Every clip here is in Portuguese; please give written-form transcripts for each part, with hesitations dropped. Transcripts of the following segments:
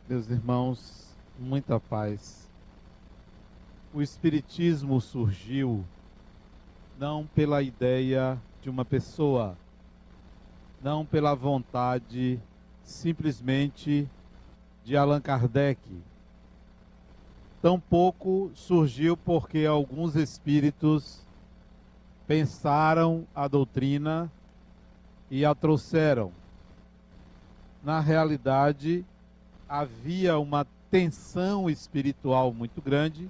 Meus irmãos, muita paz. O Espiritismo surgiu não pela ideia de uma pessoa, não pela vontade simplesmente de Allan Kardec. Tampouco surgiu porque alguns espíritos pensaram a doutrina e a trouxeram. Na realidade, havia uma tensão espiritual muito grande.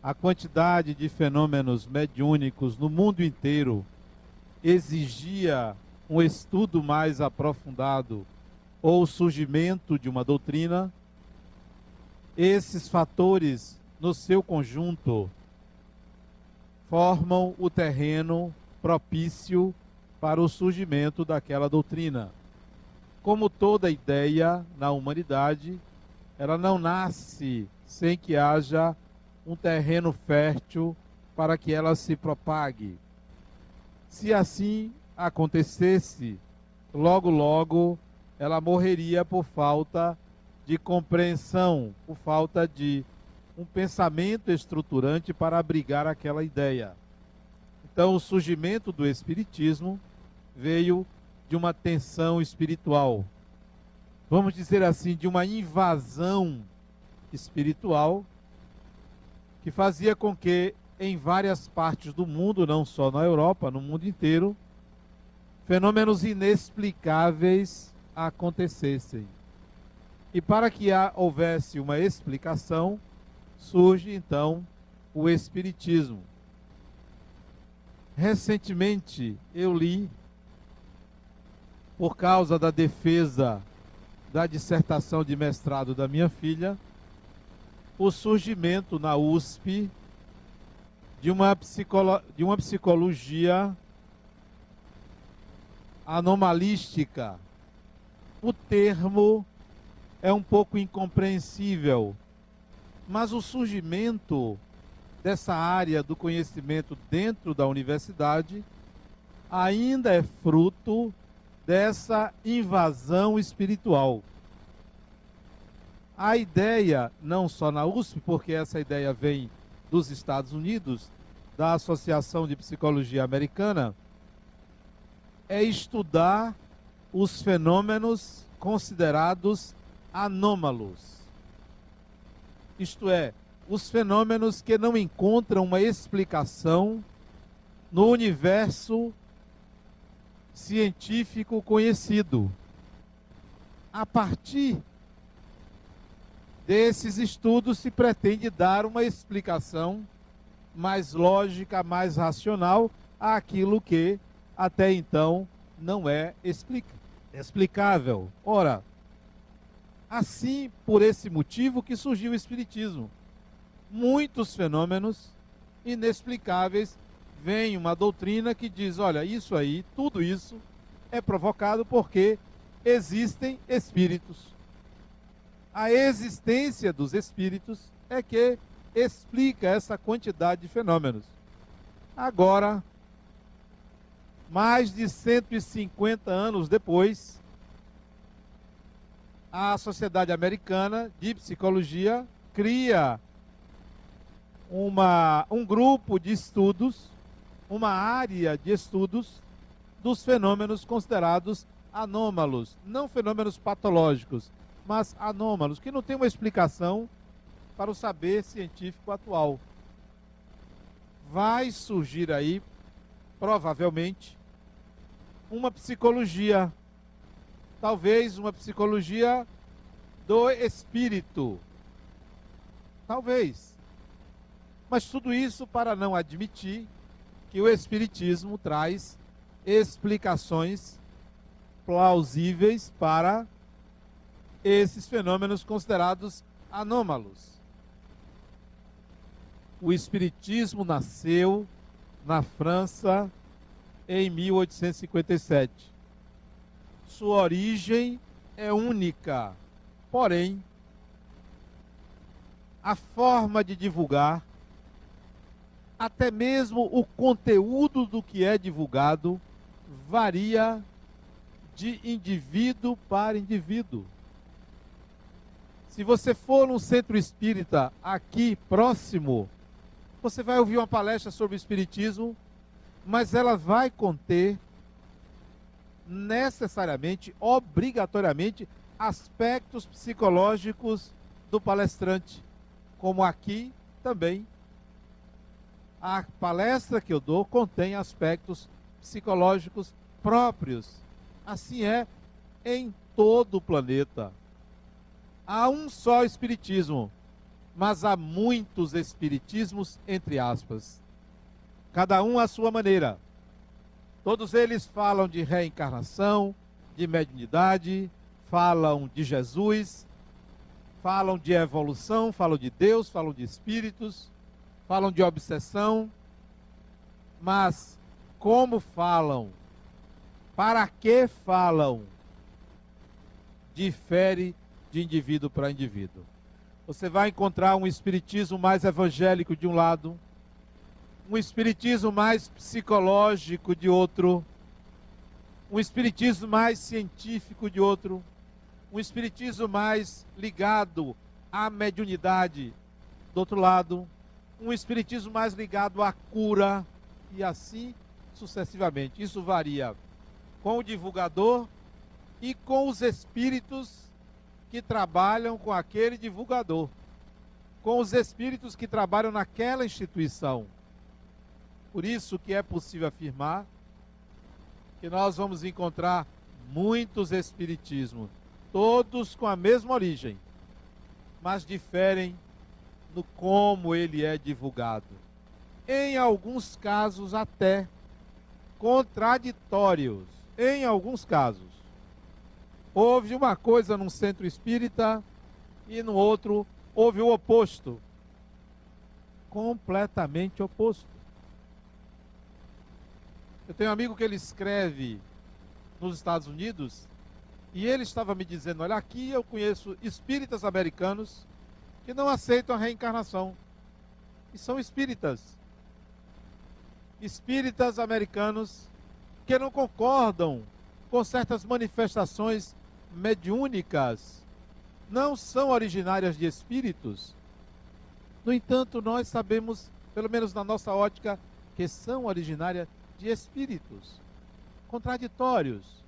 A quantidade de fenômenos mediúnicos no mundo inteiro exigia um estudo mais aprofundado ou o surgimento de uma doutrina. Esses fatores, no seu conjunto, formam o terreno propício para o surgimento daquela doutrina. Como toda ideia na humanidade, ela não nasce sem que haja um terreno fértil para que ela se propague. Se assim acontecesse, logo, logo, ela morreria por falta de compreensão, por falta de um pensamento estruturante para abrigar aquela ideia. Então, o surgimento do Espiritismo veio de uma tensão espiritual, vamos dizer assim, de uma invasão espiritual, que fazia com que em várias partes do mundo, não só na Europa, no mundo inteiro, fenômenos inexplicáveis acontecessem. E para que houvesse uma explicação, surge então o Espiritismo. Recentemente eu li, por causa da defesa da dissertação de mestrado da minha filha, o surgimento na USP de uma psicologia anomalística. O termo é um pouco incompreensível, mas o surgimento dessa área do conhecimento dentro da universidade ainda é fruto dessa invasão espiritual. A ideia, não só na USP, porque essa ideia vem dos Estados Unidos, da Associação de Psicologia Americana, é estudar os fenômenos considerados anômalos. Isto é, os fenômenos que não encontram uma explicação no universo científico conhecido. A partir desses estudos se pretende dar uma explicação mais lógica, mais racional àquilo que até então não é explicável. Ora, assim, por esse motivo que surgiu o Espiritismo. Muitos fenômenos inexplicáveis, vem uma doutrina que diz, olha, isso aí, tudo isso é provocado porque existem espíritos. A existência dos espíritos é que explica essa quantidade de fenômenos. Agora, mais de 150 anos depois, a Sociedade Americana de Psicologia cria um grupo de estudos, uma área de estudos dos fenômenos considerados anômalos, não fenômenos patológicos, mas anômalos, que não tem uma explicação para o saber científico atual. Vai surgir aí, provavelmente, uma psicologia, talvez uma psicologia do espírito, talvez. Mas tudo isso para não admitir que o Espiritismo traz explicações plausíveis para esses fenômenos considerados anômalos. O Espiritismo nasceu na França em 1857. Sua origem é única, porém, a forma de divulgar, até mesmo o conteúdo do que é divulgado, varia de indivíduo para indivíduo. Se você for num centro espírita aqui próximo, você vai ouvir uma palestra sobre o espiritismo, mas ela vai conter necessariamente, obrigatoriamente, aspectos psicológicos do palestrante, como aqui também. A palestra que eu dou contém aspectos psicológicos próprios. Assim é em todo o planeta. Há um só espiritismo, mas há muitos espiritismos, entre aspas. Cada um à sua maneira. Todos eles falam de reencarnação, de mediunidade, falam de Jesus, falam de evolução, falam de Deus, falam de espíritos, falam de obsessão. Mas como falam, para que falam, difere de indivíduo para indivíduo. Você vai encontrar um espiritismo mais evangélico de um lado, um espiritismo mais psicológico de outro, um espiritismo mais científico de outro, um espiritismo mais ligado à mediunidade do outro lado, um espiritismo mais ligado à cura, e assim sucessivamente. Isso varia com o divulgador e com os espíritos que trabalham com aquele divulgador, com os espíritos que trabalham naquela instituição. Por isso que é possível afirmar que nós vamos encontrar muitos espiritismos, todos com a mesma origem, mas diferem no como ele é divulgado. Em alguns casos até contraditórios. Em alguns casos. Houve uma coisa num centro espírita e no outro houve o oposto. Completamente oposto. Eu tenho um amigo que ele escreve nos Estados Unidos e ele estava me dizendo, olha, aqui eu conheço espíritas americanos que não aceitam a reencarnação. E são espíritas. Espíritas americanos que não concordam com certas manifestações mediúnicas. Não são originárias de espíritos. No entanto, nós sabemos, pelo menos na nossa ótica, que são originárias de espíritos contraditórios.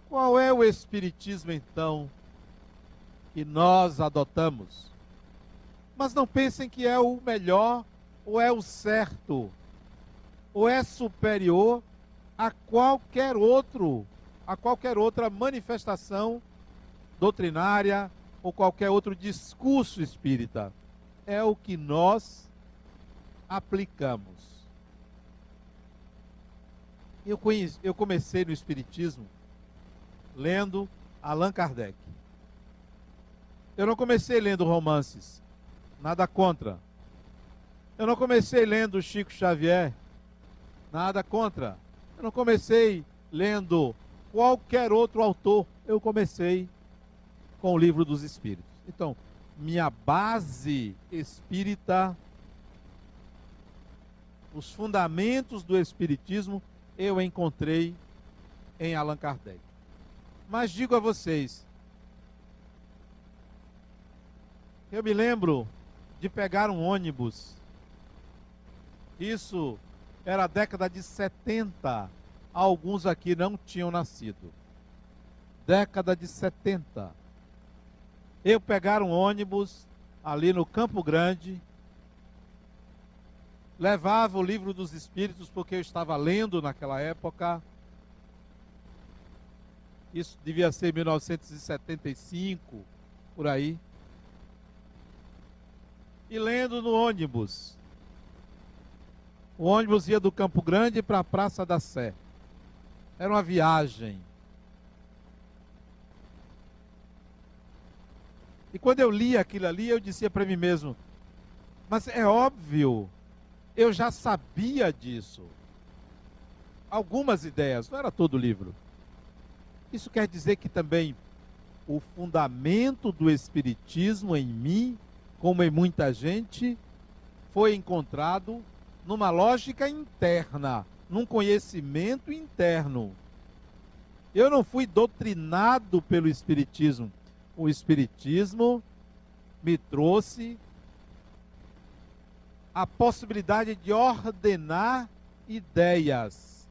Qual é o espiritismo, então, que nós adotamos? Mas não pensem que é o melhor, ou é o certo, ou é superior a qualquer outra manifestação doutrinária, ou qualquer outro discurso espírita. É o que nós aplicamos. Eu comecei no espiritismo lendo Allan Kardec. Eu não comecei lendo romances, nada contra. Eu não comecei lendo Chico Xavier, nada contra. Eu não comecei lendo qualquer outro autor. Eu comecei com o Livro dos Espíritos. Então, minha base espírita, os fundamentos do espiritismo, eu encontrei em Allan Kardec. Mas digo a vocês, eu me lembro de pegar um ônibus. Isso era a década de 70. Alguns aqui não tinham nascido. Década de 70. Eu pegar um ônibus ali no Campo Grande, levava o Livro dos Espíritos, porque eu estava lendo naquela época. Isso devia ser 1975, por aí. E lendo no ônibus. O ônibus ia do Campo Grande para a Praça da Sé. Era uma viagem. E quando eu lia aquilo ali, eu dizia para mim mesmo, mas é óbvio, eu já sabia disso. Algumas ideias, não era todo o livro. Isso quer dizer que também o fundamento do espiritismo em mim, como em muita gente, foi encontrado numa lógica interna, num conhecimento interno. Eu não fui doutrinado pelo espiritismo. o Espiritismo me trouxe a possibilidade de ordenar ideias,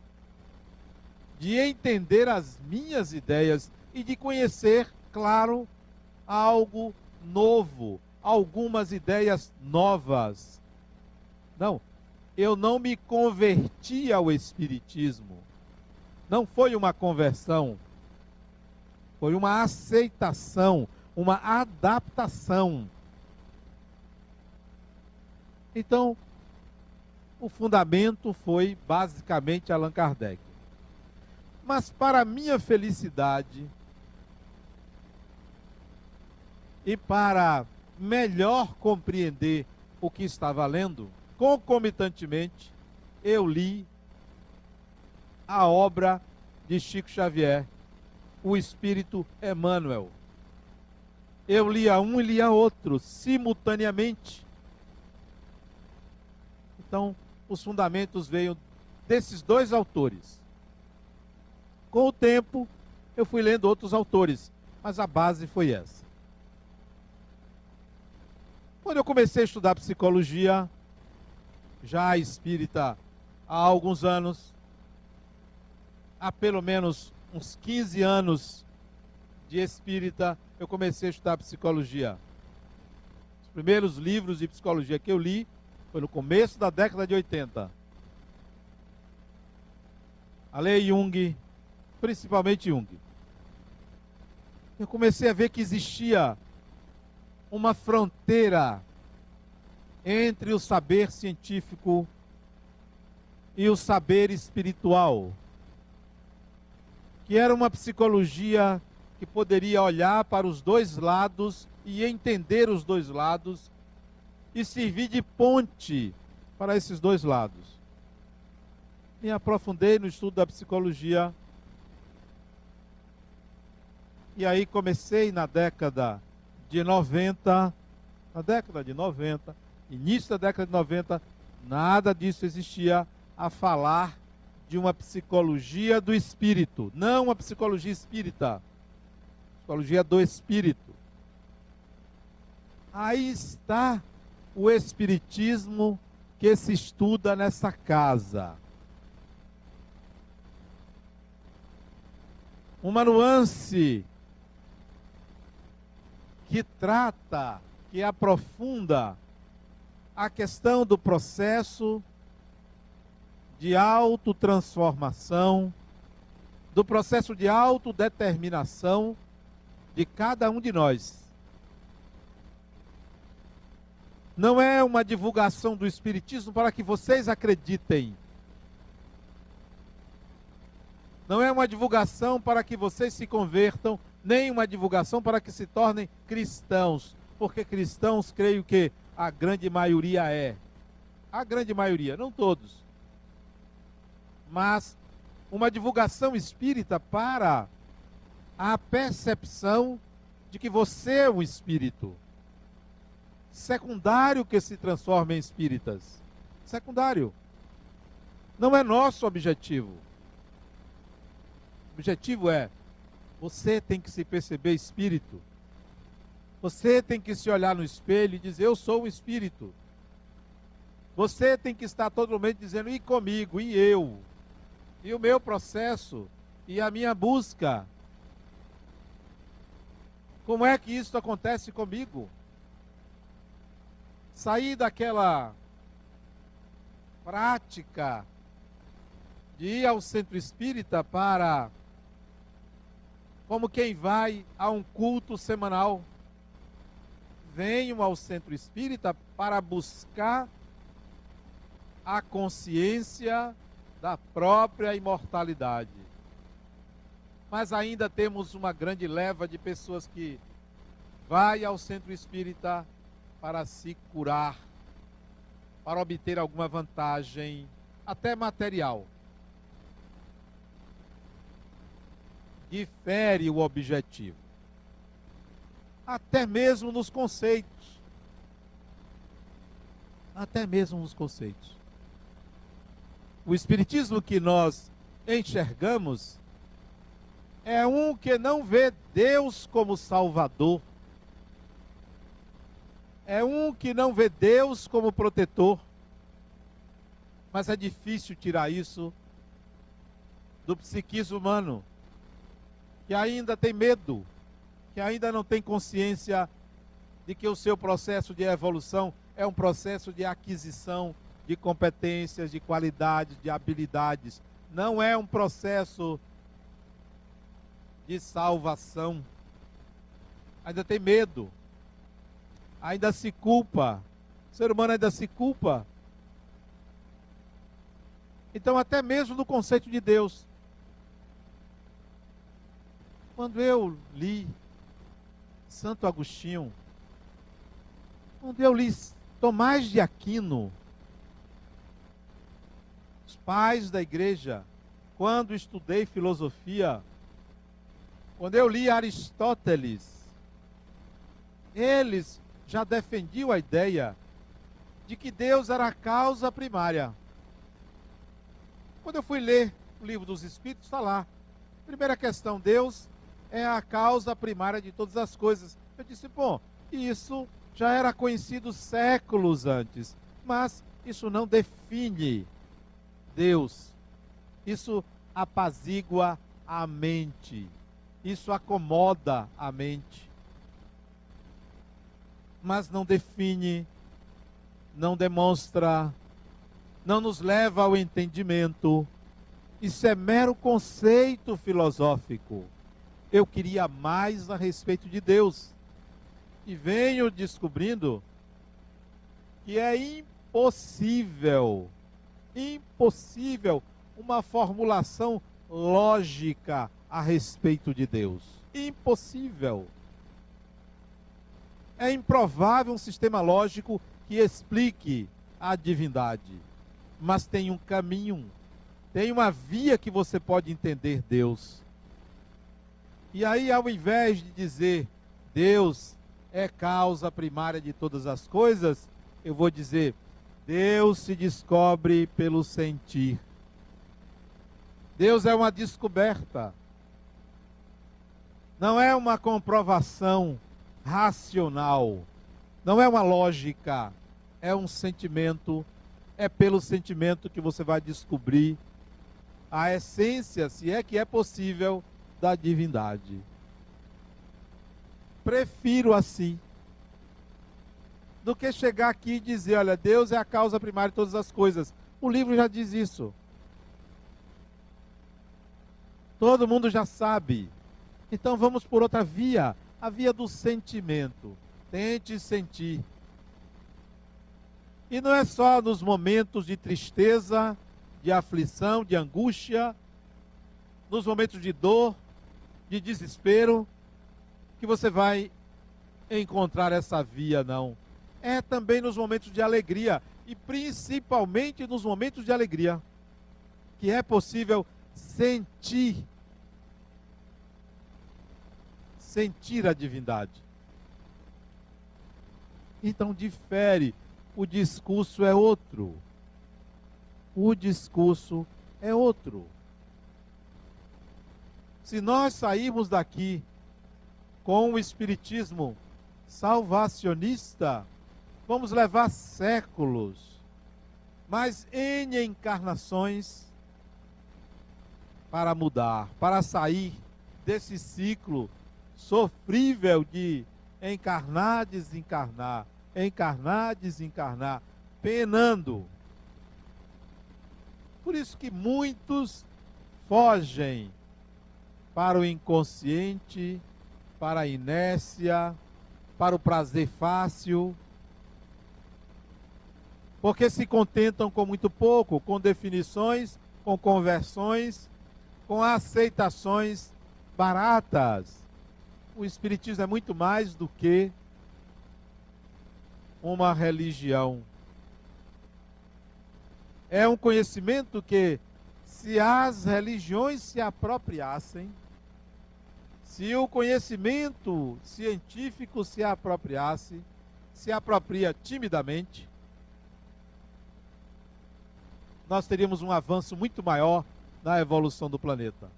de entender as minhas ideias e de conhecer, claro, algo novo, algumas ideias novas. Não, eu não me converti ao Espiritismo. Não foi uma conversão, foi uma aceitação, uma adaptação. Então, o fundamento foi basicamente Allan Kardec. Mas para minha felicidade e para melhor compreender o que estava lendo, concomitantemente, eu li a obra de Chico Xavier, O Espírito Emmanuel. Eu lia um e lia outro, simultaneamente. Então, os fundamentos veio desses dois autores. Com o tempo, eu fui lendo outros autores, mas a base foi essa. Quando eu comecei a estudar psicologia, já espírita há alguns anos, há pelo menos uns 15 anos de espírita, eu comecei a estudar psicologia. Os primeiros livros de psicologia que eu li foi no começo da década de 80. A lei Jung, principalmente Jung. Eu comecei a ver que existia uma fronteira entre o saber científico e o saber espiritual, que era uma psicologia que poderia olhar para os dois lados e entender os dois lados e servir de ponte para esses dois lados. Me aprofundei no estudo da psicologia e aí comecei na década de 90, início da década de 90, nada disso existia, a falar de uma psicologia do espírito, não uma psicologia espírita, psicologia do espírito. Aí está o espiritismo que se estuda nessa casa. Uma nuance que trata, que aprofunda a questão do processo de autotransformação, do processo de autodeterminação de cada um de nós. Não é uma divulgação do Espiritismo para que vocês acreditem. Não é uma divulgação para que vocês se convertam, nem uma divulgação para que se tornem cristãos. Porque cristãos, creio que a grande maioria é. A grande maioria, não todos. Mas uma divulgação espírita para a percepção de que você é um espírito. Secundário que se transforma em espíritas. Secundário. Não é nosso objetivo. O objetivo é, você tem que se perceber espírito. Você tem que se olhar no espelho e dizer, eu sou um espírito. Você tem que estar todo momento dizendo, e comigo, e eu? E o meu processo, e a minha busca. Como é que isso acontece comigo? Sair daquela prática de ir ao centro espírita para, como quem vai a um culto semanal. Venham ao centro espírita para buscar a consciência da própria imortalidade. Mas ainda temos uma grande leva de pessoas que vai ao centro espírita para se curar, para obter alguma vantagem, até material. Difere o objetivo. Até mesmo nos conceitos. Até mesmo nos conceitos. O espiritismo que nós enxergamos É um que não vê Deus como Salvador. É um que não vê Deus como protetor. Mas é difícil tirar isso do psiquismo humano, que ainda tem medo, que ainda não tem consciência de que o seu processo de evolução é um processo de aquisição de competências, de qualidades, de habilidades. Não é um processo de salvação. Ainda tem medo, ainda se culpa. O ser humano ainda se culpa. Então, até mesmo no conceito de Deus. Quando eu li Santo Agostinho, quando eu li Tomás de Aquino, os pais da igreja, quando estudei filosofia, quando eu li Aristóteles, eles já defendiam a ideia de que Deus era a causa primária. Quando eu fui ler o Livro dos Espíritos, está lá. Primeira questão, Deus é a causa primária de todas as coisas. Eu disse, bom, isso já era conhecido séculos antes, mas isso não define Deus. Isso apazigua a mente. Isso acomoda a mente. Mas não define, não demonstra, não nos leva ao entendimento. Isso é mero conceito filosófico. Eu queria mais a respeito de Deus. E venho descobrindo que é impossível uma formulação lógica a respeito de Deus. Impossível. É improvável um sistema lógico que explique a divindade. Mas tem um caminho, tem uma via que você pode entender Deus. E aí, ao invés de dizer Deus é causa primária de todas as coisas, eu vou dizer Deus se descobre pelo sentir. Deus é uma descoberta. Não é uma comprovação racional. Não é uma lógica. É um sentimento. É pelo sentimento que você vai descobrir a essência, se é que é possível, da divindade. Prefiro assim do que chegar aqui e dizer, olha, Deus é a causa primária de todas as coisas. O livro já diz isso. Todo mundo já sabe. Então vamos por outra via, a via do sentimento. Tente sentir. E não é só nos momentos de tristeza, de aflição, de angústia, nos momentos de dor, de desespero, que você vai encontrar essa via, não. É também nos momentos de alegria, e principalmente nos momentos de alegria, que é possível sentir a divindade. Então difere, o discurso é outro. O discurso é outro. Se nós sairmos daqui com o espiritismo salvacionista, vamos levar séculos, mas N encarnações para mudar, para sair desse ciclo sofrível de encarnar, desencarnar, encarnar, desencarnar, penando. Por isso que muitos fogem para o inconsciente, para a inércia, para o prazer fácil, porque se contentam com muito pouco, com definições, com conversões, com aceitações baratas. O Espiritismo é muito mais do que uma religião. É um conhecimento que, se as religiões se apropriassem, se o conhecimento científico se apropriasse, se apropria timidamente, nós teríamos um avanço muito maior na evolução do planeta.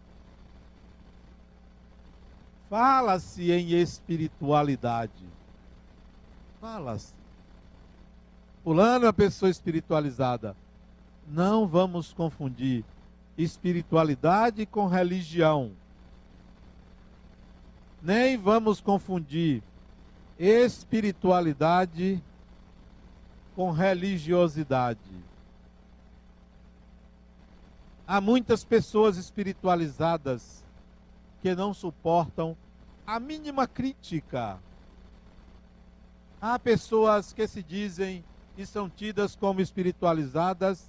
Fala-se em espiritualidade. Fala-se. Fulano é uma pessoa espiritualizada. Não vamos confundir espiritualidade com religião. Nem vamos confundir espiritualidade com religiosidade. Há muitas pessoas espiritualizadas que não suportam a mínima crítica. Há pessoas que se dizem e são tidas como espiritualizadas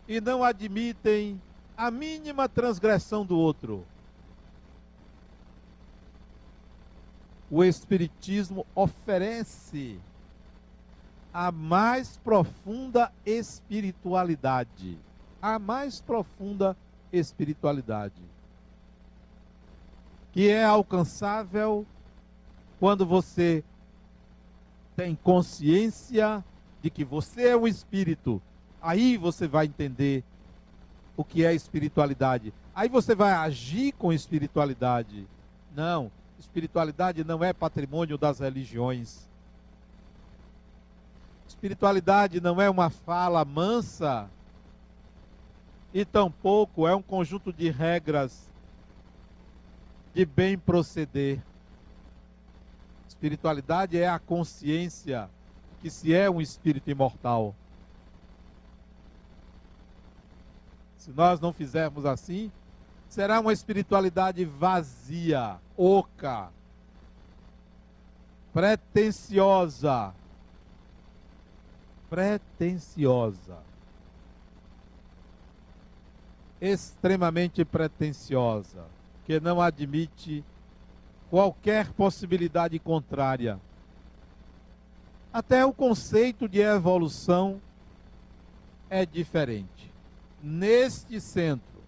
e não admitem a mínima transgressão do outro. O Espiritismo oferece a mais profunda espiritualidade. A mais profunda espiritualidade. Que é alcançável quando você tem consciência de que você é um espírito. Aí você vai entender o que é espiritualidade. Aí você vai agir com espiritualidade. Não, espiritualidade não é patrimônio das religiões. Espiritualidade não é uma fala mansa e tampouco é um conjunto de regras de bem proceder. Espiritualidade é a consciência que se é um espírito imortal. Se nós não fizermos assim, será uma espiritualidade vazia, oca, pretensiosa. Extremamente pretensiosa, que não admite qualquer possibilidade contrária. Até o conceito de evolução é diferente. Neste centro,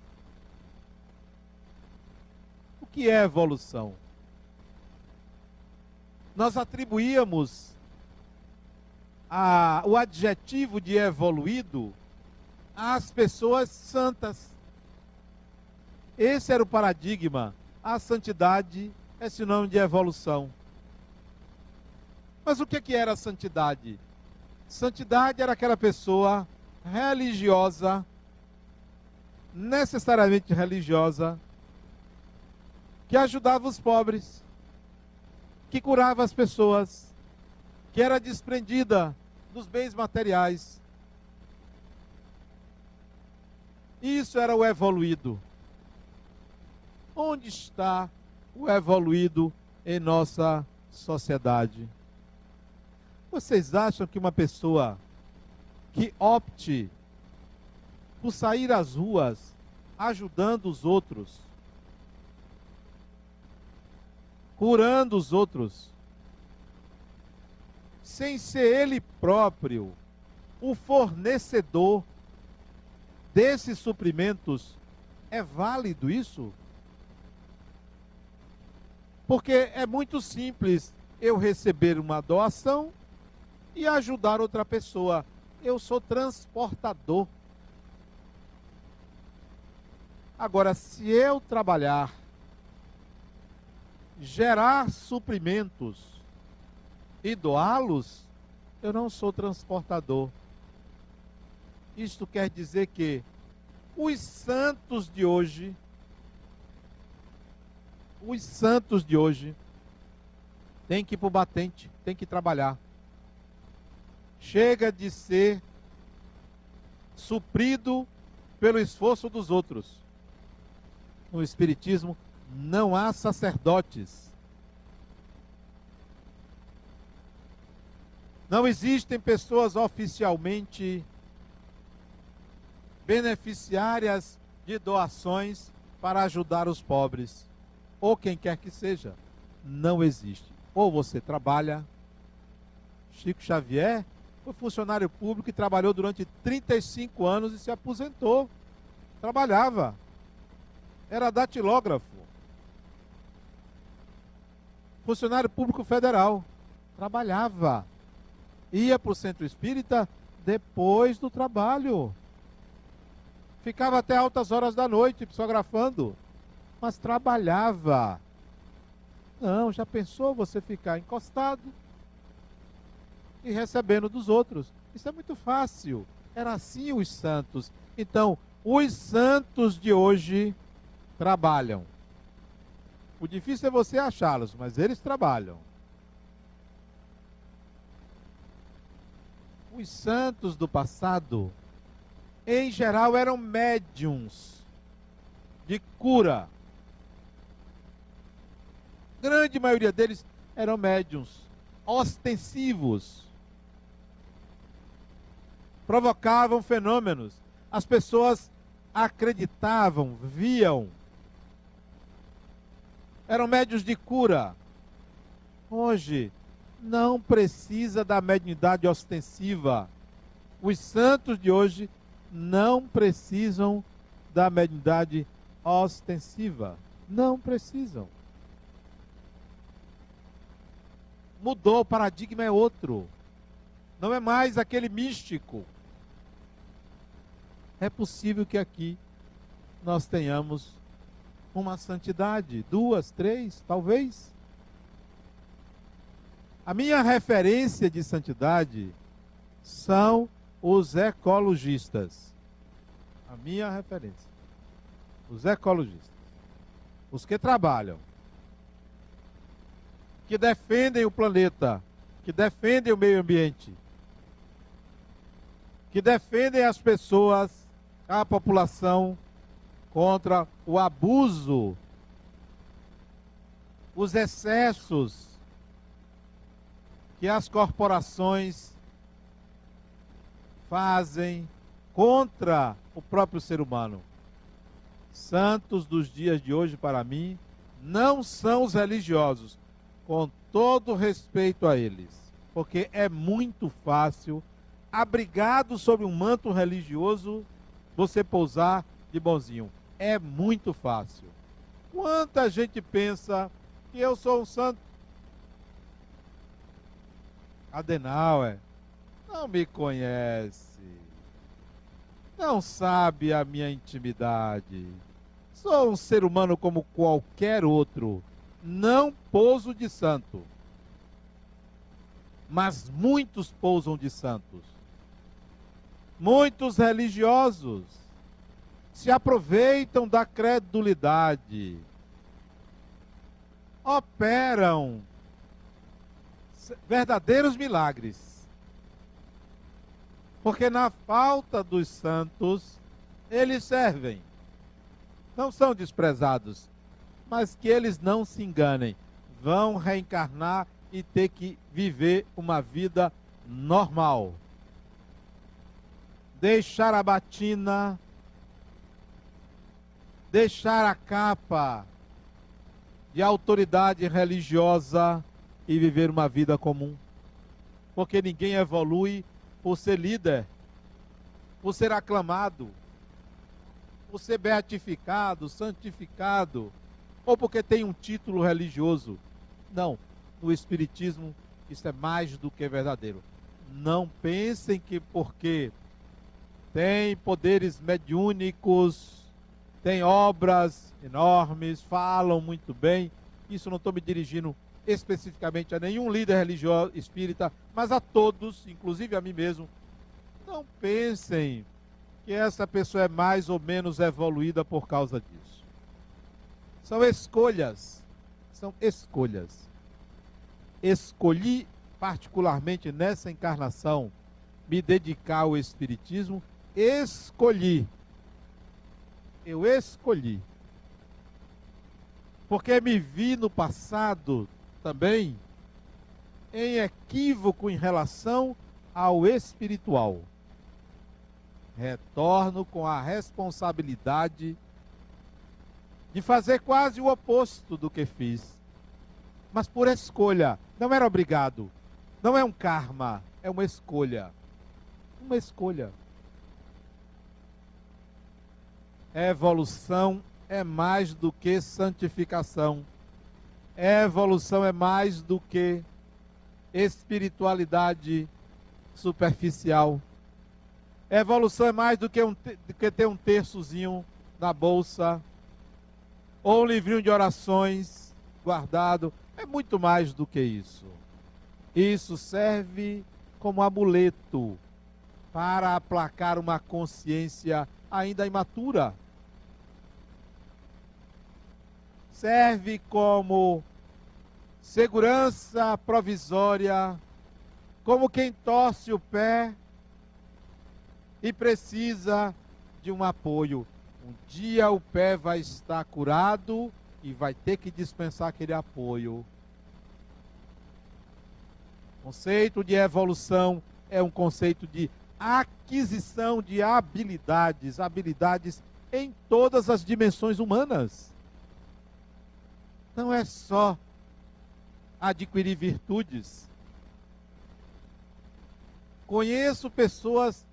o que é evolução? Nós atribuíamos o adjetivo de evoluído às pessoas santas. Esse era o paradigma. A santidade é sinônimo de evolução. Mas o que era a santidade? Santidade era aquela pessoa religiosa, necessariamente religiosa, que ajudava os pobres, que curava as pessoas, que era desprendida dos bens materiais. Isso era o evoluído. Onde está o evoluído em nossa sociedade? Vocês acham que uma pessoa que opte por sair às ruas ajudando os outros, curando os outros, sem ser ele próprio o fornecedor desses suprimentos, é válido isso? Porque é muito simples eu receber uma doação e ajudar outra pessoa. Eu sou transportador. Agora, se eu trabalhar, gerar suprimentos e doá-los, eu não sou transportador. Isto quer dizer que os santos de hoje têm que ir para o batente, têm que trabalhar. Chega de ser suprido pelo esforço dos outros. No Espiritismo não há sacerdotes. Não existem pessoas oficialmente beneficiárias de doações para ajudar os pobres. Ou quem quer que seja. Não existe. Ou você trabalha. Chico Xavier foi funcionário público e trabalhou durante 35 anos e se aposentou. Trabalhava. Era datilógrafo. Funcionário público federal. Trabalhava. Ia para o centro espírita depois do trabalho. Ficava até altas horas da noite psicografando. Mas trabalhava. Não, já pensou você ficar encostado e recebendo dos outros? Isso é muito fácil. Era assim os santos. Então, os santos de hoje trabalham. O difícil é você achá-los, mas eles trabalham. Os santos do passado, em geral, eram médiums de cura. Grande maioria deles eram médiums ostensivos. Provocavam fenômenos. As pessoas acreditavam, viam. Eram médiuns de cura. Hoje, não precisa da mediunidade ostensiva. Os santos de hoje não precisam da mediunidade ostensiva. Não precisam. Mudou, o paradigma é outro. Não é mais aquele místico. É possível que aqui nós tenhamos uma santidade, 2, 3, talvez. A minha referência de santidade são os ecologistas. A minha referência. Os ecologistas. Os que trabalham. Que defendem o planeta. Que defendem o meio ambiente. Que defendem as pessoas, a população, contra o abuso, os excessos que as corporações fazem contra o próprio ser humano. Santos dos dias de hoje, para mim, não são os religiosos, com todo respeito a eles, porque é muito fácil, abrigado sob um manto religioso, você pousar de bonzinho. É muito fácil. Quanta gente pensa que eu sou um santo? Adenauer não me conhece, não sabe a minha intimidade. Sou um ser humano como qualquer outro, não pouso de santo. Mas muitos pousam de santos. Muitos religiosos se aproveitam da credulidade, operam verdadeiros milagres. Porque na falta dos santos, eles servem. Não são desprezados, mas que eles não se enganem. Vão reencarnar e ter que viver uma vida normal. Deixar a batina, deixar a capa de autoridade religiosa e viver uma vida comum. Porque ninguém evolui por ser líder, por ser aclamado, por ser beatificado, santificado, ou porque tem um título religioso. Não, no Espiritismo isso é mais do que verdadeiro. Não pensem que porque tem poderes mediúnicos, tem obras enormes, falam muito bem. Isso não estou me dirigindo especificamente a nenhum líder religioso espírita, mas a todos, inclusive a mim mesmo. Não pensem que essa pessoa é mais ou menos evoluída por causa disso. São escolhas. São escolhas. Escolhi, particularmente nessa encarnação, me dedicar ao Espiritismo. Escolhi. Eu escolhi. Porque me vi no passado também em equívoco em relação ao espiritual. Retorno com a responsabilidade de fazer quase o oposto do que fiz. Mas por escolha. Não era obrigado. Não é um karma. É uma escolha. Uma escolha. Evolução é mais do que santificação. Evolução é mais do que espiritualidade superficial. Evolução é mais do que ter um terçozinho na bolsa, ou um livrinho de orações guardado. É muito mais do que isso. Isso serve como amuleto para aplacar uma consciência ainda imatura. Serve como segurança provisória, como quem torce o pé e precisa de um apoio. Um dia o pé vai estar curado e vai ter que dispensar aquele apoio. O conceito de evolução é um conceito de aquisição de habilidades, habilidades em todas as dimensões humanas. Não é só adquirir virtudes. Conheço pessoas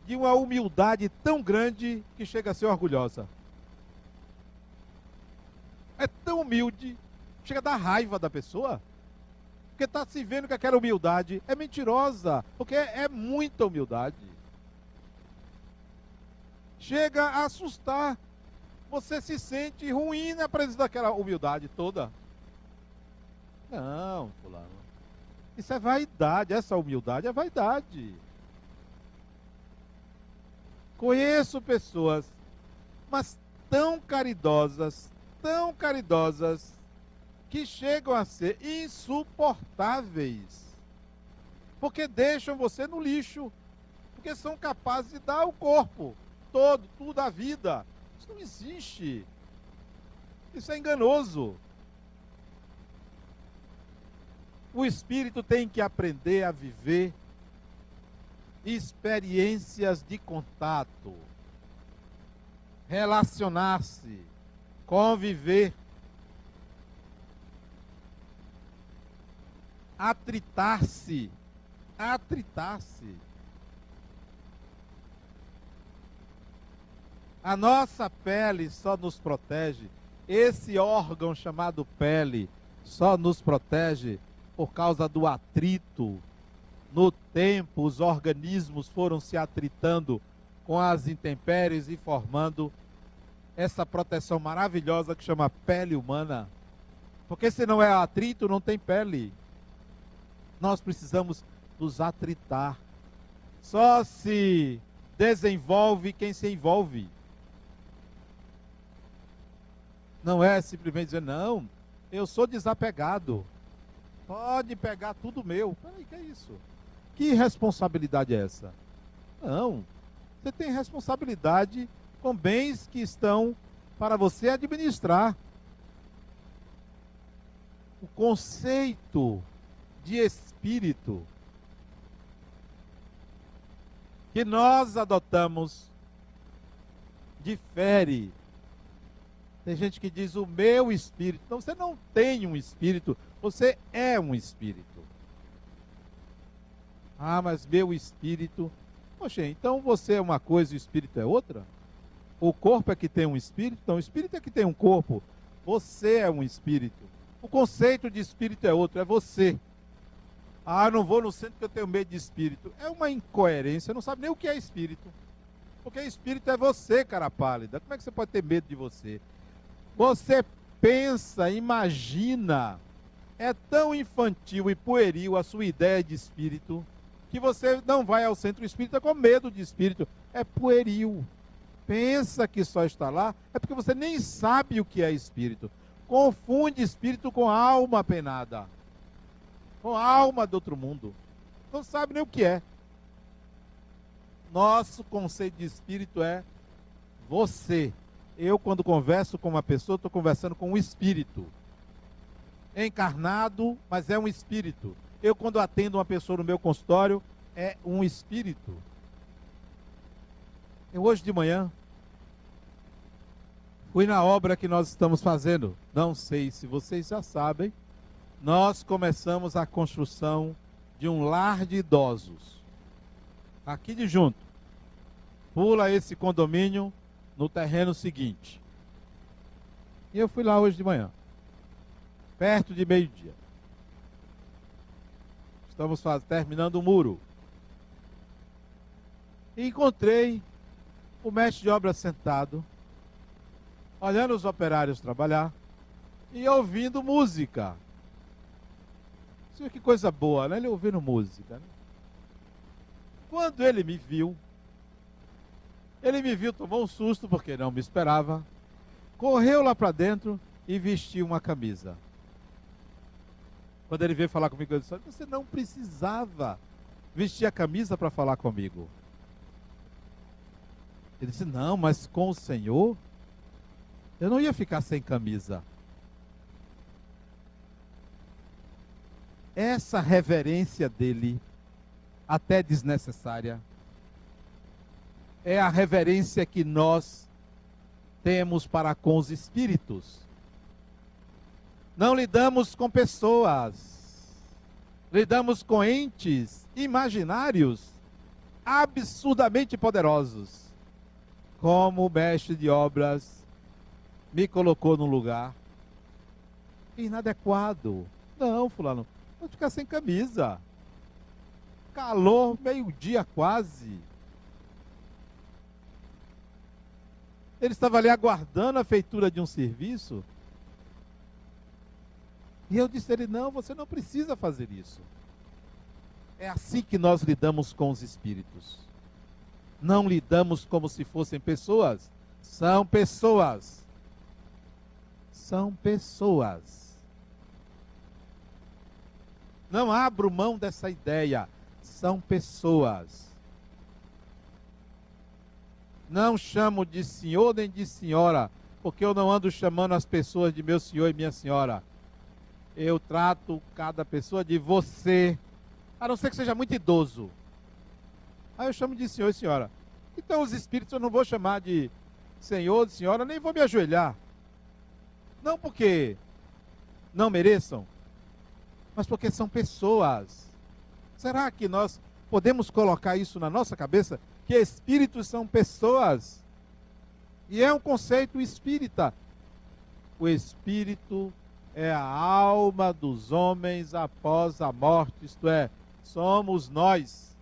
de uma humildade tão grande que chega a ser orgulhosa. É tão humilde, chega a dar raiva da pessoa, porque está se vendo que aquela humildade é mentirosa, porque é muita humildade. Chega a assustar. Você se sente ruim na presença daquela humildade toda. Não, fulano. Isso é vaidade, essa humildade é vaidade. Conheço pessoas, mas tão caridosas, que chegam a ser insuportáveis. Porque deixam você no lixo. Porque são capazes de dar o corpo todo, tudo a vida. Isso não existe. Isso é enganoso. O espírito tem que aprender a viver experiências de contato, relacionar-se, conviver, atritar-se. A nossa pele só nos protege, esse órgão chamado pele só nos protege por causa do atrito. No tempo, os organismos foram se atritando com as intempéries e formando essa proteção maravilhosa que chama pele humana. Porque se não é atrito, não tem pele. Nós precisamos nos atritar. Só se desenvolve quem se envolve. Não é simplesmente dizer, não, eu sou desapegado. Pode pegar tudo meu. Peraí, que é isso? Que responsabilidade é essa? Não. Você tem responsabilidade com bens que estão para você administrar. O conceito de espírito que nós adotamos difere. Tem gente que diz o meu espírito. Então você não tem um espírito, você é um espírito. Ah, mas meu espírito... Poxa, então você é uma coisa e o espírito é outra? O corpo é que tem um espírito, então o espírito é que tem um corpo. Você é um espírito. O conceito de espírito é outro, é você. Ah, eu não vou no centro porque eu tenho medo de espírito. É uma incoerência, não sabe nem o que é espírito. Porque espírito é você, cara pálida. Como é que você pode ter medo de você? Você pensa, imagina. É tão infantil e pueril a sua ideia de espírito que você não vai ao centro espírita com medo de espírito. É pueril. Pensa que só está lá, é porque você nem sabe o que é espírito. Confunde espírito com alma penada. Com alma do outro mundo. Não sabe nem o que é. Nosso conceito de espírito é você. Eu, quando converso com uma pessoa, estou conversando com um espírito. Encarnado, mas é um espírito. Eu, quando atendo uma pessoa no meu consultório, é um espírito. Eu, hoje de manhã, fui na obra que nós estamos fazendo. Não sei se vocês já sabem, nós começamos a construção de um lar de idosos. Aqui de junto. Pula esse condomínio no terreno seguinte. E eu fui lá hoje de manhã, perto de meio-dia. Estamos terminando o muro. E encontrei o mestre de obra sentado, olhando os operários trabalhar e ouvindo música. Senhor, que coisa boa, né? Ele ouvindo música, né? Quando ele me viu, tomou um susto, porque não me esperava, correu lá para dentro e vestiu uma camisa. Quando ele veio falar comigo, ele disse: você não precisava vestir a camisa para falar comigo. Ele disse: não, mas com o Senhor, eu não ia ficar sem camisa. Essa reverência dele, até desnecessária, é a reverência que nós temos para com os espíritos. Não lidamos com pessoas, lidamos com entes imaginários absurdamente poderosos. Como o mestre de obras me colocou num lugar inadequado. Não, fulano, vou ficar sem camisa. Calor, meio-dia quase. Ele estava ali aguardando a feitura de um serviço. E eu disse a ele: não, você não precisa fazer isso. É assim que nós lidamos com os espíritos. Não lidamos como se fossem pessoas. São pessoas. São pessoas. Não abro mão dessa ideia. São pessoas. Não chamo de senhor nem de senhora, porque eu não ando chamando as pessoas de meu senhor e minha senhora. Eu trato cada pessoa de você, a não ser que seja muito idoso. Aí eu chamo de senhor e senhora. Então os espíritos eu não vou chamar de senhor, de senhora, nem vou me ajoelhar. Não porque não mereçam, mas porque são pessoas. Será que nós podemos colocar isso na nossa cabeça? Que espíritos são pessoas. E é um conceito espírita. O espírito é a alma dos homens após a morte, isto é, somos nós.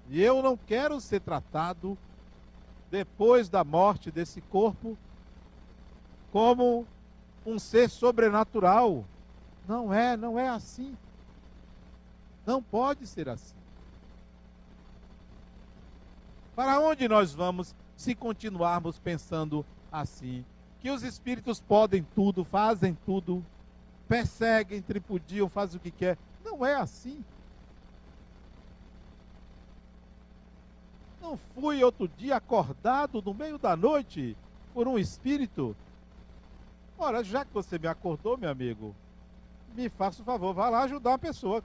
E eu não quero ser tratado, depois da morte desse corpo, como um ser sobrenatural. Não é assim. Não pode ser assim. Para onde nós vamos se continuarmos pensando assim? Que os espíritos podem tudo, fazem tudo, perseguem, tripudiam, fazem o que quer. Não é assim. Não fui outro dia acordado no meio da noite por um espírito? Ora, já que você me acordou, meu amigo, me faça o favor, vá lá ajudar uma pessoa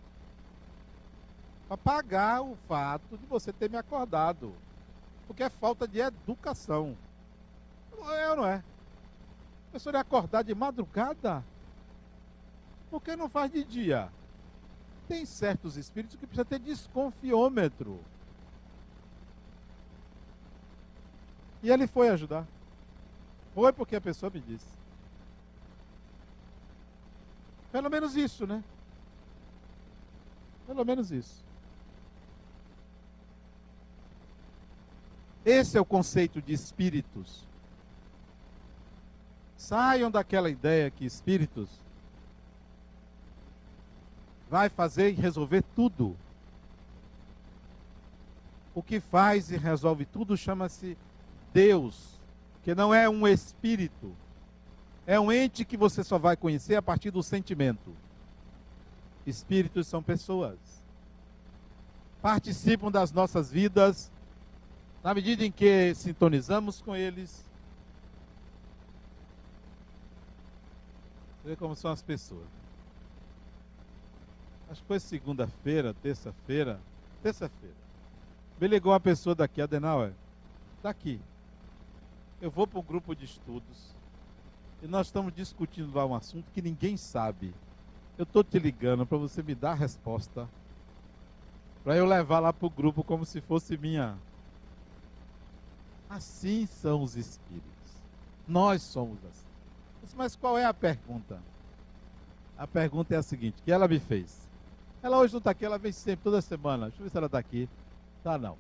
para pagar o fato de você ter me acordado. Porque é falta de educação. Não é ou não é? A pessoa ia acordar de madrugada? Por que não faz de dia? Tem certos espíritos que precisam ter desconfiômetro. E ele foi ajudar. Foi porque a pessoa me disse. Pelo menos isso, né? Pelo menos isso. Esse é o conceito de espíritos. Saiam daquela ideia que espíritos vai fazer e resolver tudo. O que faz e resolve tudo chama-se Deus, que não é um espírito. É um ente que você só vai conhecer a partir do sentimento. Espíritos são pessoas. Participam das nossas vidas na medida em que sintonizamos com eles. Você vê como são as pessoas. Acho que foi segunda-feira, terça-feira. Me ligou uma pessoa daqui, Adenauer, daqui. Eu vou para um grupo de estudos e nós estamos discutindo lá um assunto que ninguém sabe. Eu estou te ligando para você me dar a resposta, para eu levar lá para o grupo como se fosse minha. Assim são os espíritos. Nós somos assim. Mas qual é a pergunta? A pergunta é a seguinte, que ela me fez. Ela hoje não está aqui, ela vem sempre, toda semana. Deixa eu ver se ela está aqui. Tá não.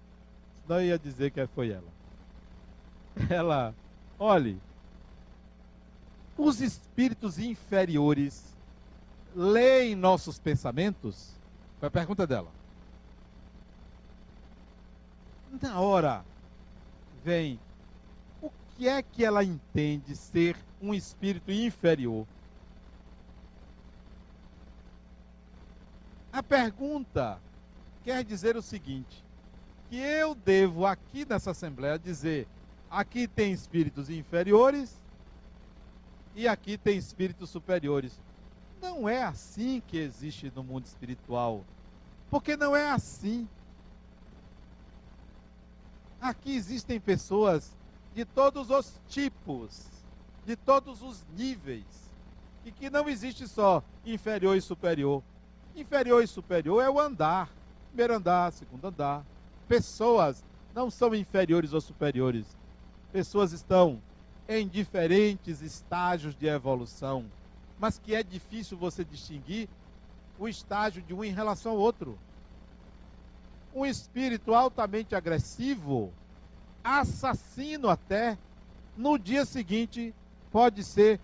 Senão eu ia dizer que foi ela. Ela, olhe, os espíritos inferiores leem nossos pensamentos? Foi a pergunta dela. Na hora, vem, o que é que ela entende ser um espírito inferior? A pergunta quer dizer o seguinte, que eu devo aqui nessa assembleia dizer, aqui tem espíritos inferiores e aqui tem espíritos superiores. Não é assim que existe no mundo espiritual, porque não é assim. Aqui existem pessoas de todos os tipos, de todos os níveis, e que não existe só inferior e superior. Inferior e superior é o andar, primeiro andar, segundo andar. Pessoas não são inferiores ou superiores. Pessoas estão em diferentes estágios de evolução, mas que é difícil você distinguir o estágio de um em relação ao outro. Um espírito altamente agressivo, assassino até, no dia seguinte pode ser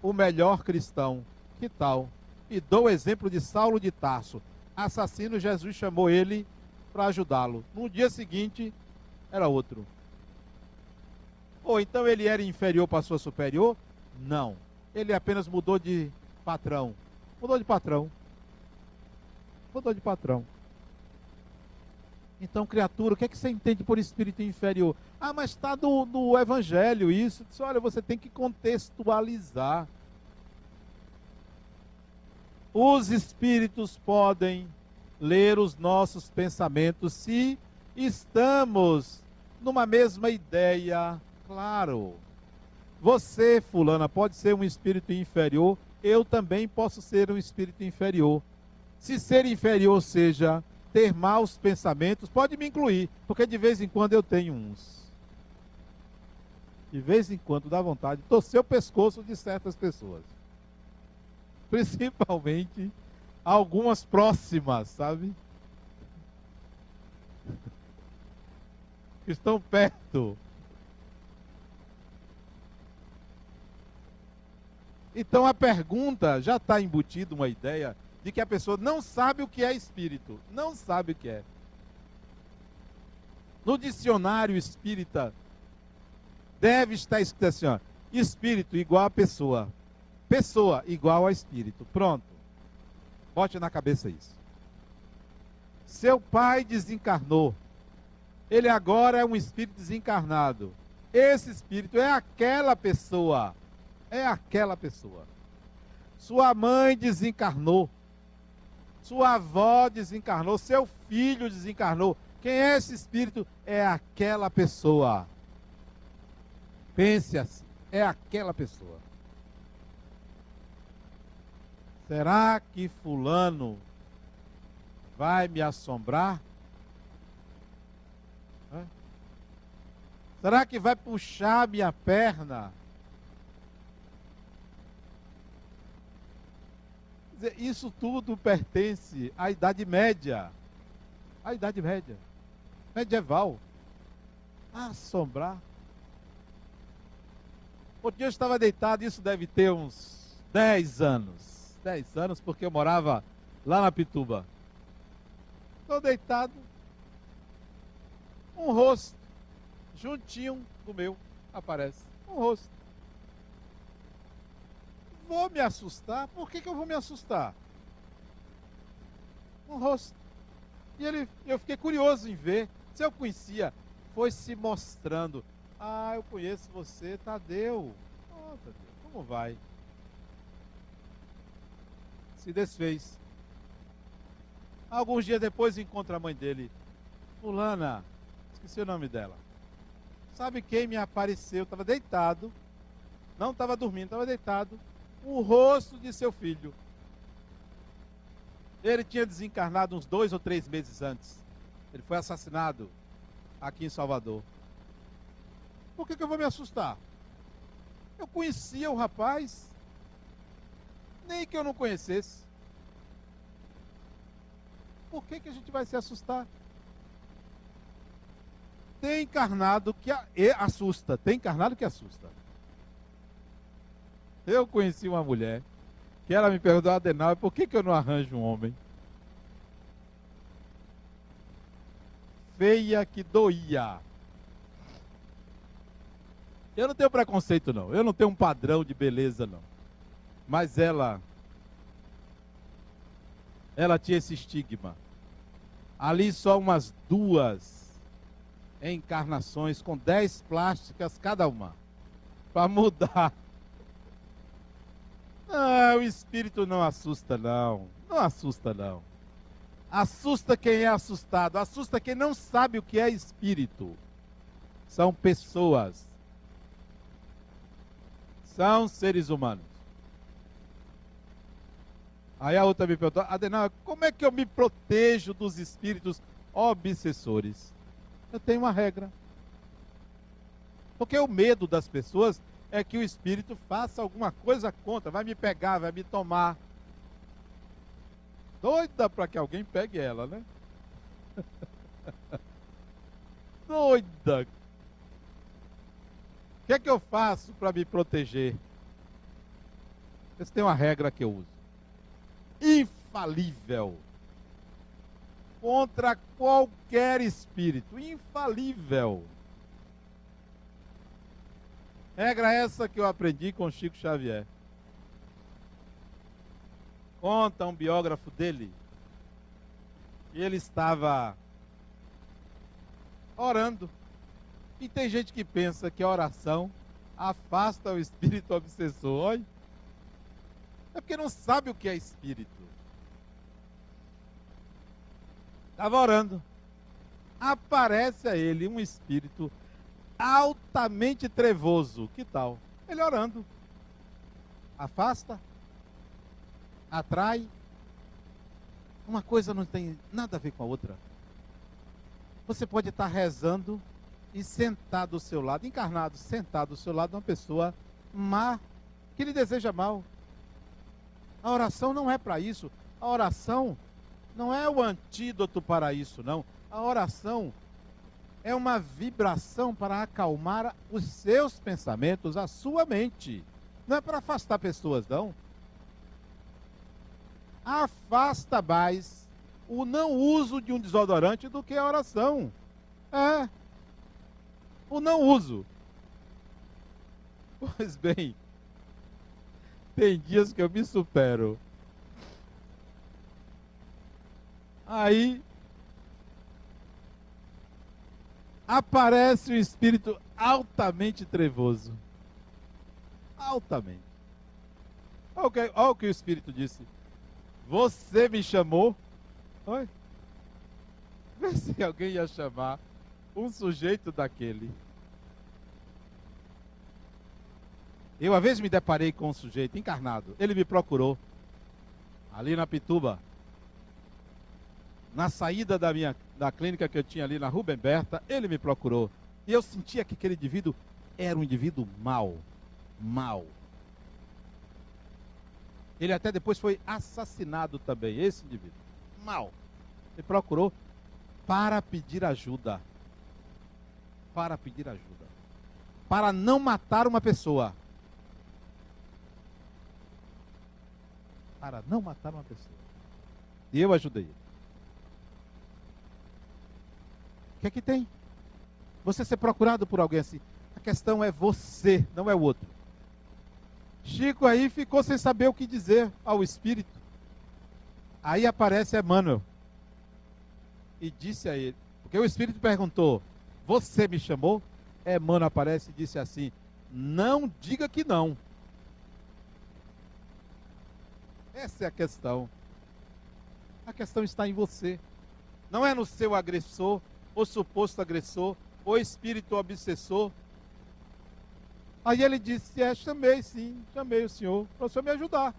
o melhor cristão. Que tal? E dou o exemplo de Saulo de Tarso. Assassino, Jesus chamou ele para ajudá-lo. No dia seguinte, era outro. Ou então ele era inferior para sua superior? Não. Ele apenas mudou de patrão. Mudou de patrão. Mudou de patrão. Então, criatura, o que é que você entende por espírito inferior? Ah, mas está no Evangelho isso. Diz, olha, você tem que contextualizar. Os espíritos podem ler os nossos pensamentos se estamos numa mesma ideia, claro. Você, fulana, pode ser um espírito inferior, eu também posso ser um espírito inferior. Se ser inferior seja ter maus pensamentos, pode me incluir, porque de vez em quando eu tenho uns. De vez em quando dá vontade de torcer o pescoço de certas pessoas. Principalmente algumas próximas, sabe? Estão perto. Então a pergunta já está embutida uma ideia de que a pessoa não sabe o que é espírito. Não sabe o que é. No dicionário espírita, deve estar escrito assim, ó, espírito igual a pessoa. Pessoa igual a espírito. Pronto. Bote na cabeça isso. Seu pai desencarnou. Ele agora é um espírito desencarnado. Esse espírito é aquela pessoa. É aquela pessoa. Sua mãe desencarnou. Sua avó desencarnou. Seu filho desencarnou. Quem é esse espírito? É aquela pessoa. Pense assim. É aquela pessoa. Será que fulano vai me assombrar? Será que vai puxar minha perna? Quer dizer, isso tudo pertence à Idade Média. À Idade Média. Medieval. Assombrar. Outro dia eu estava deitado, isso deve ter uns 10 anos. 10 anos, porque eu morava lá na Pituba. Estou deitado, um rosto, juntinho do meu, aparece. Um rosto. Vou me assustar? Por que eu vou me assustar? Um rosto. E eu fiquei curioso em ver. Se eu conhecia, foi se mostrando. Ah, eu conheço você, Tadeu. Oh, Tadeu, como vai? Se desfez. Alguns dias depois encontra a mãe dele. Fulana, esqueci o nome dela. Sabe quem me apareceu? Estava deitado. Não estava dormindo, estava deitado. O rosto de seu filho. Ele tinha desencarnado uns 2 ou 3 meses antes. Ele foi assassinado aqui em Salvador. Por que eu vou me assustar? Eu conhecia o rapaz. Nem que eu não conhecesse. Por que a gente vai se assustar? Tem encarnado que assusta. Tem encarnado que assusta. Eu conheci uma mulher Que ela me perguntou, Adenauer, por que eu não arranjo um homem? Feia que doía. Eu não tenho preconceito, não. Eu não tenho um padrão de beleza, não. Mas ela tinha esse estigma. Ali só umas 2 encarnações com 10 plásticas cada uma. Para mudar. Ah, o espírito não assusta, não. Não assusta, não. Assusta quem é assustado. Assusta quem não sabe o que é espírito. São pessoas. São seres humanos. Aí a outra me perguntou, Adenauer, como é que eu me protejo dos espíritos obsessores? Eu tenho uma regra. Porque o medo das pessoas é que o espírito faça alguma coisa contra, vai me pegar, vai me tomar. Doida para que alguém pegue ela, né? Doida. O que é que eu faço para me proteger? Essa tem uma regra que eu uso. Infalível. Contra qualquer espírito. Infalível. Regra essa que eu aprendi com Chico Xavier. Conta um biógrafo dele. E ele estava orando. E tem gente que pensa que a oração afasta o espírito obsessor. Olha. É porque não sabe o que é espírito. Estava orando. Aparece a ele um espírito altamente trevoso. Que tal? Ele orando. Afasta. Atrai. Uma coisa não tem nada a ver com a outra. Você pode estar rezando e sentado do seu lado, encarnado, sentado do seu lado, uma pessoa má, que lhe deseja mal. A oração não é para isso. A oração não é o antídoto para isso, não. A oração é uma vibração para acalmar os seus pensamentos, a sua mente. Não é para afastar pessoas, não. Afasta mais o não uso de um desodorante do que a oração. É. O não uso. Pois bem, tem dias que eu me supero. Aí aparece um espírito altamente trevoso. Altamente. Olha o que o espírito disse. Você me chamou? Oi? Vê se alguém ia chamar um sujeito daquele. Eu, uma vez, me deparei com um sujeito encarnado. Ele me procurou. Ali na Pituba. Na saída da clínica que eu tinha ali na Rubem Berta, ele me procurou. E eu sentia que aquele indivíduo era um indivíduo mau. Mau. Ele até depois foi assassinado também, esse indivíduo. Mau. Ele procurou para pedir ajuda. Para pedir ajuda. Para não matar uma pessoa. Para não matar uma pessoa. E eu ajudei ele. O que é que tem? Você ser procurado por alguém assim. A questão é você, não é o outro. Chico aí ficou sem saber o que dizer ao espírito. Aí aparece Emmanuel. E disse a ele, porque o espírito perguntou, você me chamou? Emmanuel aparece e disse assim, não diga que não. Essa é a questão. A questão está em você. Não é no seu agressor, ou suposto agressor, ou espírito obsessor. Aí ele disse, chamei sim, chamei o senhor, para o senhor me ajudar.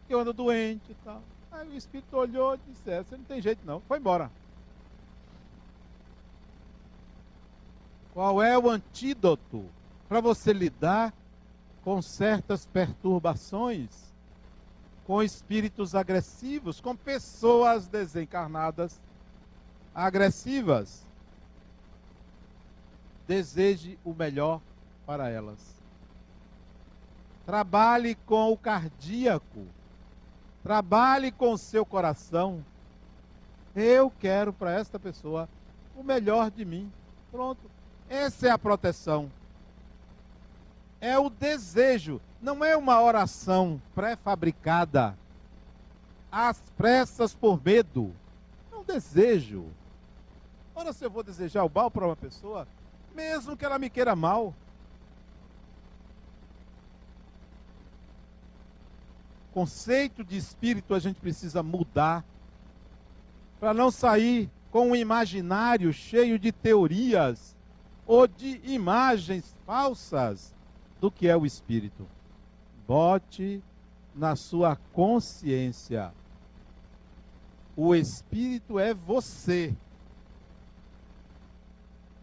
Eu ando doente e tal. Aí o espírito olhou e disse, você não tem jeito não, foi embora. Qual é o antídoto para você lidar com certas perturbações, com espíritos agressivos, com pessoas desencarnadas agressivas? Deseje o melhor para elas. Trabalhe com o cardíaco. Trabalhe com o seu coração. Eu quero para esta pessoa o melhor de mim. Pronto. Essa é a proteção. É o desejo. Não é uma oração pré-fabricada, às pressas por medo. É um desejo. Ora, se eu vou desejar o mal para uma pessoa, mesmo que ela me queira mal. Conceito de espírito a gente precisa mudar para não sair com um imaginário cheio de teorias ou de imagens falsas do que é o espírito. Bote na sua consciência. O espírito é você.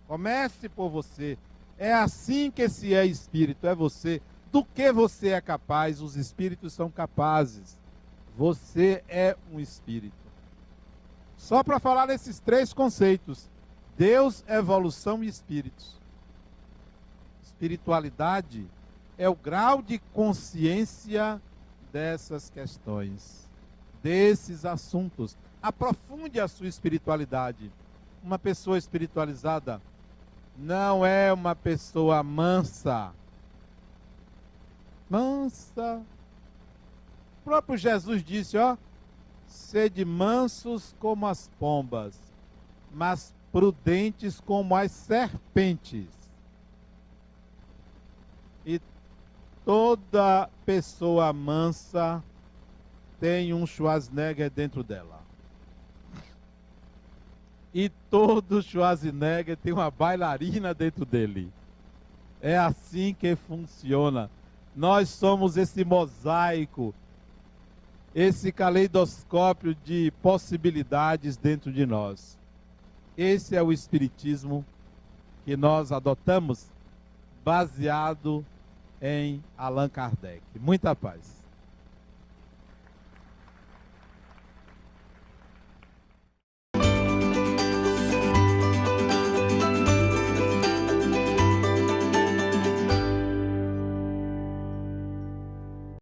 Comece por você. É assim que se é espírito, é você. Do que você é capaz, os espíritos são capazes. Você é um espírito. Só para falar desses três conceitos: Deus, evolução e espíritos. Espiritualidade é o grau de consciência dessas questões, desses assuntos. Aprofunde a sua espiritualidade. Uma pessoa espiritualizada não é uma pessoa mansa. Mansa. O próprio Jesus disse, ó, sede mansos como as pombas, mas prudentes como as serpentes. E toda pessoa mansa tem um Schwarzenegger dentro dela. E todo Schwarzenegger tem uma bailarina dentro dele. É assim que funciona. Nós somos esse mosaico, esse caleidoscópio de possibilidades dentro de nós. Esse é o espiritismo que nós adotamos, baseado em Allan Kardec. Muita paz.